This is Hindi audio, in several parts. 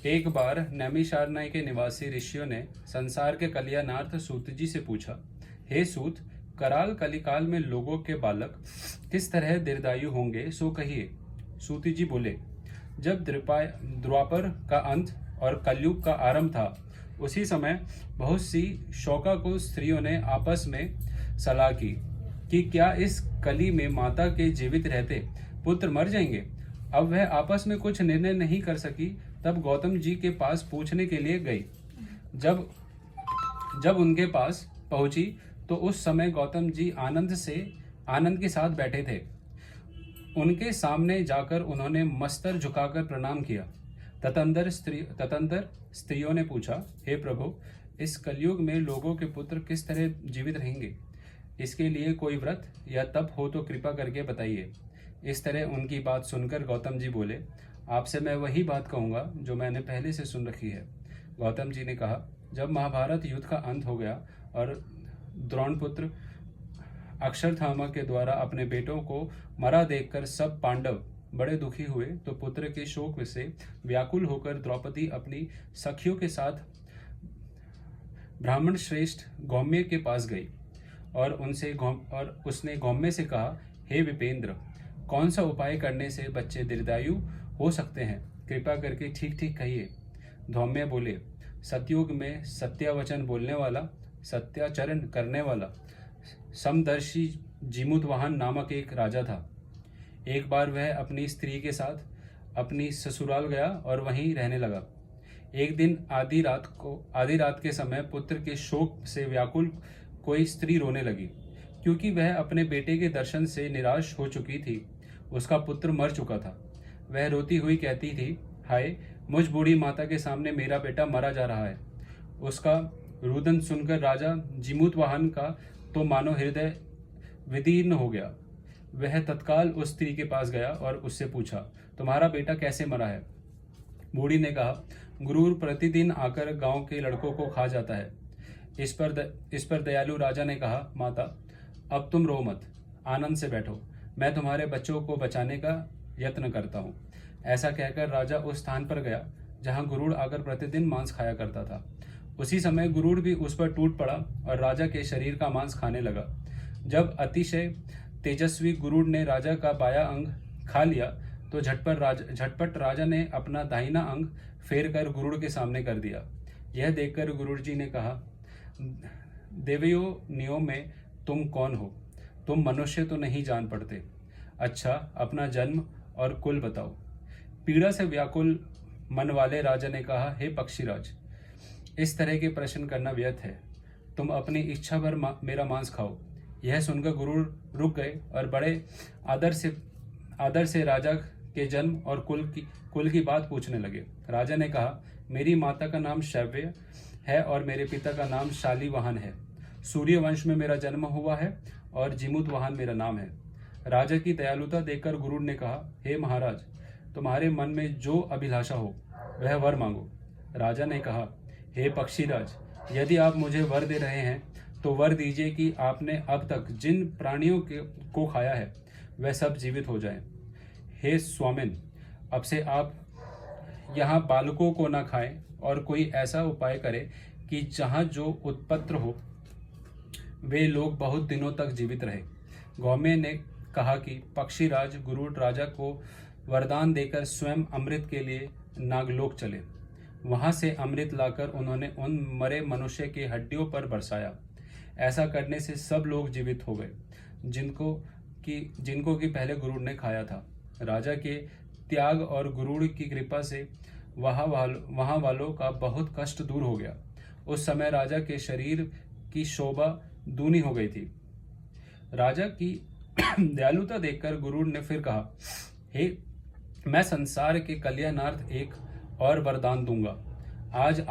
एक बार नैमिषारण्य के निवासी ऋषियों ने संसार के कल्याणार्थ सूत जी से पूछा, हे सूत, कराल कलिकाल में लोगों के बालक किस तरह दीर्घायु होंगे, सो कहिए। सूत जी बोले, जब द्वापर का अंत और कलयुग का आरंभ था, उसी समय बहुत सी शौका स्त्रियों ने आपस में सलाह की कि क्या इस कली में माता के जीवित रहते पुत्र मर जाएंगे। अब वह आपस में कुछ निर्णय नहीं कर सकी, तब गौतम जी के पास पूछने के लिए गई। जब जब उनके पास पहुंची तो उस समय गौतम जी आनंद के साथ बैठे थे। उनके सामने जाकर उन्होंने मस्तर झुकाकर प्रणाम किया। तदंतर स्त्रियों ने पूछा, हे प्रभु, इस कलयुग में लोगों के पुत्र किस तरह जीवित रहेंगे? इसके लिए कोई व्रत या तप हो तो कृपा करके बताइए। इस तरह उनकी बात सुनकर गौतम जी बोले, आपसे मैं वही बात कहूँगा जो मैंने पहले से सुन रखी है। गौतम जी ने कहा, जब महाभारत युद्ध का अंत हो गया और द्रोणपुत्र अक्षरथामा के द्वारा अपने बेटों को मरा देखकर सब पांडव बड़े दुखी हुए, तो पुत्र के शोक से व्याकुल होकर द्रौपदी अपनी सखियों के साथ ब्राह्मण श्रेष्ठ गौम्य के पास गई और उसने गौम्य से कहा, हे विपेंद्र, कौन सा उपाय करने से बच्चे दीर्घायु हो सकते हैं? कृपा करके ठीक ठीक कहिए। धौम्य बोले, सतयुग में सत्यावचन बोलने वाला, सत्याचरण करने वाला समदर्शी जीमूतवाहन नामक एक राजा था। एक बार वह अपनी स्त्री के साथ अपनी ससुराल गया और वहीं रहने लगा। एक दिन आधी रात के समय पुत्र के शोक से व्याकुल कोई स्त्री रोने लगी, क्योंकि वह अपने बेटे के दर्शन से निराश हो चुकी थी। उसका पुत्र मर चुका था। वह रोती हुई कहती थी, हाय, मुझ बूढ़ी माता के सामने मेरा बेटा मरा जा रहा है। उसका रुदन सुनकर राजा जीमूतवाहन का तो मानो हृदय विदीर्ण हो गया। वह तत्काल उस स्त्री के पास गया और उससे पूछा, तुम्हारा बेटा कैसे मरा है? बूढ़ी ने कहा, गुरूर प्रतिदिन आकर गांव के लड़कों को खा जाता है। इस पर दयालु राजा ने कहा, माता, अब तुम रो मत, आनंद से बैठो, मैं तुम्हारे बच्चों को बचाने का यत्न करता हूँ। ऐसा कहकर राजा उस स्थान पर गया जहाँ गुरूर आकर प्रतिदिन मांस खाया करता था। उसी समय गुरूर भी उस पर टूट पड़ा और राजा के शरीर का मांस खाने लगा। जब अतिशय तेजस्वी गुरूर ने राजा का बाया अंग खा लिया तो झटपट राजा ने अपना दाहिना अंग फेर कर गुरूर के सामने कर दिया। यह देखकर गुरूर जी ने कहा, देवयो नियो में तुम कौन हो? तुम मनुष्य तो नहीं जान पड़ते। अच्छा, अपना जन्म और कुल बताओ। पीड़ा से व्याकुल मन वाले राजा ने कहा, हे पक्षीराज, इस तरह के प्रश्न करना व्यर्थ है। तुम अपनी इच्छा भर मेरा मांस खाओ। यह सुनकर गुरु रुक गए और बड़े आदर से राजा के जन्म और कुल की बात पूछने लगे। राजा ने कहा, मेरी माता का नाम शैव्य है और मेरे पिता का नाम शालीवाहन है। सूर्य वंश में मेरा जन्म हुआ है और जीमूतवाहन मेरा नाम है। राजा की दयालुता देखकर गुरु ने कहा, हे महाराज, तुम्हारे मन में जो अभिलाषा हो वह वर मांगो। राजा ने कहा, हे पक्षीराज, यदि आप मुझे वर दे रहे हैं तो वर दीजिए कि आपने अब तक जिन प्राणियों को खाया है वह सब जीवित हो जाएं। हे स्वामिन, अब से आप यहाँ बालकों को न खाएं और कोई ऐसा उपाय करें कि जहाँ जो उत्पत्र हो वे लोग बहुत दिनों तक जीवित रहे। गौम्य ने कहा कि पक्षीराज गुरु राजा को वरदान देकर स्वयं अमृत के लिए नागलोक चले। वहां से अमृत लाकर उन्होंने उन मरे मनुष्य की हड्डियों पर बरसाया। ऐसा करने से सब लोग जीवित हो गए जिनको कि पहले गुरु ने खाया था। राजा के त्याग और गुरु की कृपा से वहां वालों का बहुत कष्ट दूर हो गया। उस समय राजा के शरीर की शोभा दूनी हो गई थी। राजा की दयालुता देखकर गुरु ने फिर कहा, हे, मैं संसार के कल्याणार्थ एक और वरदान दूंगा। आज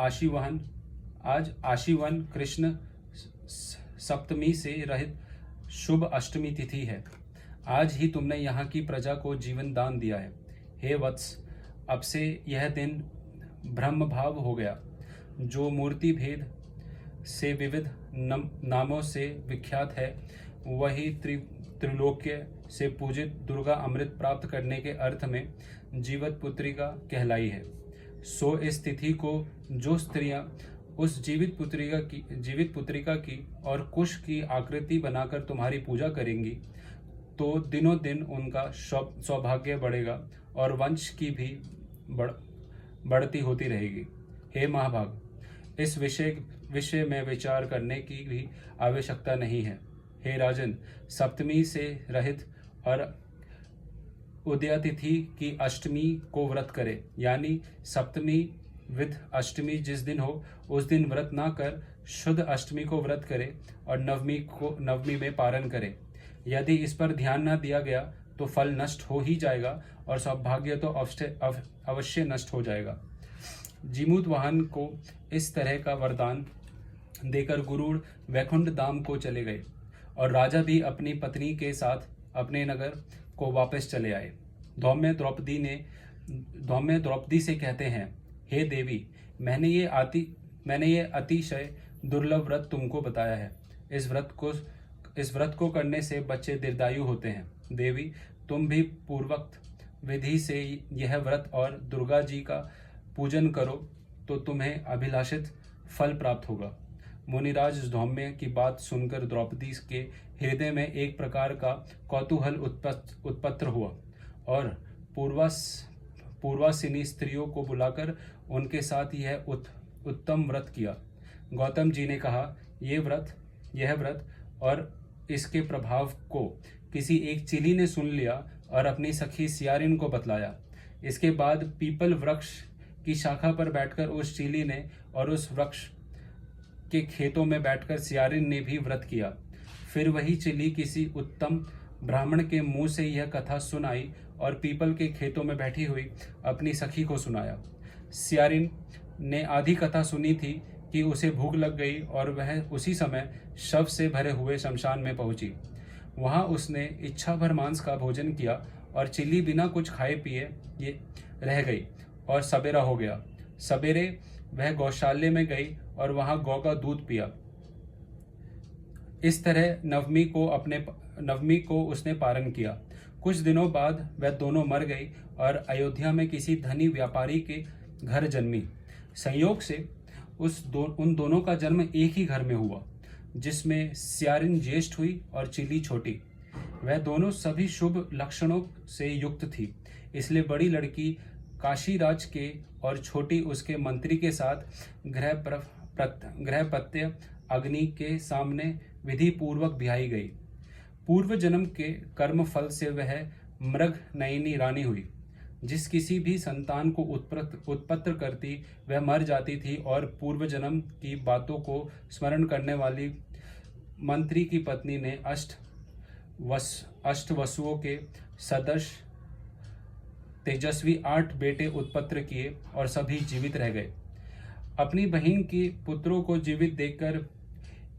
आशीवन कृष्ण सप्तमी से रहित शुभ अष्टमी तिथि है। आज ही तुमने यहाँ की प्रजा को जीवन दान दिया है। हे वत्स, अब से यह दिन ब्रह्म भाव हो गया। जो मूर्ति भेद से विविध नामों से विख्यात है, वही त्रिलोक्य से पूजित दुर्गा अमृत प्राप्त करने के अर्थ में जीवत पुत्री का कहलाई है। सो इस तिथि को जो स्त्रियां उस जीवित पुत्रिका की और कुश की आकृति बनाकर तुम्हारी पूजा करेंगी, तो दिनों दिन उनका सौभाग्य बढ़ेगा और वंश की भी बढ़ती होती रहेगी। हे महाभाग, इस विषय में विचार करने की भी आवश्यकता नहीं है। हे राजन, सप्तमी से रहित और उदयातिथि की अष्टमी को व्रत करे, यानी सप्तमी विद अष्टमी जिस दिन हो उस दिन व्रत ना कर शुद्ध अष्टमी को व्रत करे और नवमी में पारण करे। यदि इस पर ध्यान न दिया गया तो फल नष्ट हो ही जाएगा और सौभाग्य तो अवश्य नष्ट हो जाएगा। जीमूत वाहन को इस तरह का वरदान देकर गुरुड़ वैकुंठ धाम को चले गए और राजा भी अपनी पत्नी के साथ अपने नगर को वापस चले आए। धौम्य द्रौपदी से कहते हैं, हे देवी, मैंने ये अतिशय दुर्लभ व्रत तुमको बताया है। इस व्रत को करने से बच्चे दीर्घायु होते हैं। देवी, तुम भी पूर्वोक्त विधि से यह व्रत और दुर्गा जी का पूजन करो तो तुम्हें अभिलाषित फल प्राप्त होगा। मुनिराज धौम्य की बात सुनकर द्रौपदी के हृदय में एक प्रकार का कौतूहल उत्पन्न हुआ और पूर्वासिनी स्त्रियों को बुलाकर उनके साथ यह उत्तम व्रत किया। गौतम जी ने कहा, यह व्रत और इसके प्रभाव को किसी एक चीली ने सुन लिया और अपनी सखी सियारिन को बतलाया। इसके बाद पीपल वृक्ष की शाखा पर बैठकर उस चीली ने और उस वृक्ष के खेतों में बैठकर सियारिन ने भी व्रत किया। फिर वही चिली किसी उत्तम ब्राह्मण के मुंह से यह कथा सुनाई और पीपल के खेतों में बैठी हुई अपनी सखी को सुनाया। सियारिन ने आधी कथा सुनी थी कि उसे भूख लग गई और वह उसी समय शव से भरे हुए शमशान में पहुंची। वहां उसने इच्छा भर मांस का भोजन किया और चिली बिना कुछ खाए पिए ये रह गई और सवेरा हो गया। सवेरे वह गौशाले में गई और वहां गौ का दूध पिया। इस तरह नवमी को उसने पारण किया। कुछ दिनों बाद वह दोनों मर गई और अयोध्या में किसी धनी व्यापारी के घर जन्मी। संयोग से उन दोनों का जन्म एक ही घर में हुआ, जिसमें सियारिन ज्येष्ठ हुई और चिली छोटी। वह दोनों सभी शुभ लक्षणों से युक्त थी, इसलिए बड़ी लड़की काशीराज के और छोटी उसके मंत्री के साथ गृहपत्य अग्नि के सामने विधि पूर्वक ब्याही गई। पूर्व जन्म के कर्म फल से वह मृग नयनी रानी हुई। जिस किसी भी संतान को उत्पन्न करती वह मर जाती थी और पूर्व जन्म की बातों को स्मरण करने वाली मंत्री की पत्नी ने अष्ट वसुओं के सदृश तेजस्वी 8 बेटे उत्पन्न किए और सभी जीवित रह गए। अपनी बहन के पुत्रों को जीवित देखकर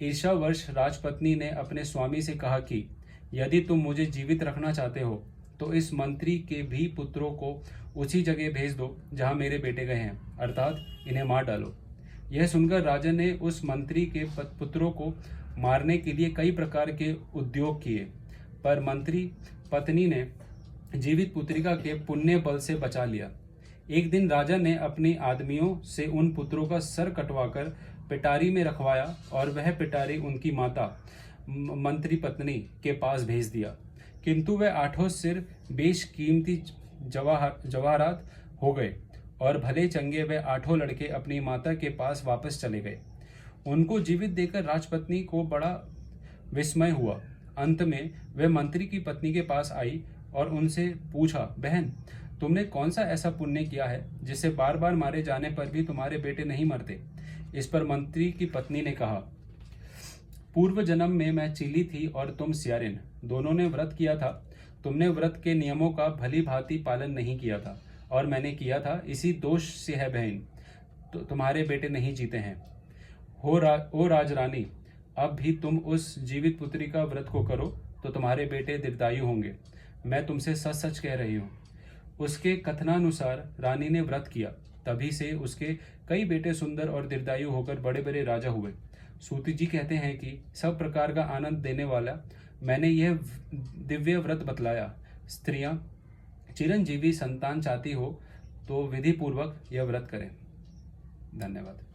ईर्ष्यावश राजपत्नी ने अपने स्वामी से कहा कि यदि तुम मुझे जीवित रखना चाहते हो तो इस मंत्री के भी पुत्रों को उसी जगह भेज दो जहां मेरे बेटे गए हैं, अर्थात इन्हें मार डालो। यह सुनकर राजा ने उस मंत्री के पुत्रों को मारने के लिए कई प्रकार के उद्योग किए, पर मंत्री पत्नी ने जीवित पुत्रिका के पुण्य बल से बचा लिया। एक दिन राजा ने अपने आदमियों से उन पुत्रों का सर कटवाकर पिटारी में रखवाया और वह पिटारी उनकी माता मंत्री पत्नी के पास भेज दिया, किंतु वह 8 सिर बेशकीमती जवाहरात हो गए और भले चंगे वह 8 लड़के अपनी माता के पास वापस चले गए। उनको जीवित देखकर राजपत्नी को बड़ा विस्मय हुआ। अंत में वह मंत्री की पत्नी के पास आई और उनसे पूछा, बहन, तुमने कौन सा ऐसा पुण्य किया है जिससे बार बार मारे जाने पर भी तुम्हारे बेटे नहीं मरते? इस पर मंत्री की पत्नी ने कहा, पूर्व जन्म में मैं चिली थी और तुम सियारिन, दोनों ने व्रत किया था। तुमने व्रत के नियमों का भली भांति पालन नहीं किया था और मैंने किया था, इसी दोष से है बहन, तो तुम्हारे बेटे नहीं जीते हैं। ओ राजरानी, अब भी तुम उस जीवित पुत्री का व्रत को करो तो तुम्हारे बेटे दीर्घायु होंगे। मैं तुमसे सच सच कह रही हूँ। उसके कथनानुसार रानी ने व्रत किया, तभी से उसके कई बेटे सुंदर और दीर्घायु होकर बड़े बड़े राजा हुए। सूत जी कहते हैं कि सब प्रकार का आनंद देने वाला मैंने यह दिव्य व्रत बतलाया। स्त्रियां चिरंजीवी संतान चाहती हो तो विधि पूर्वक यह व्रत करें। धन्यवाद।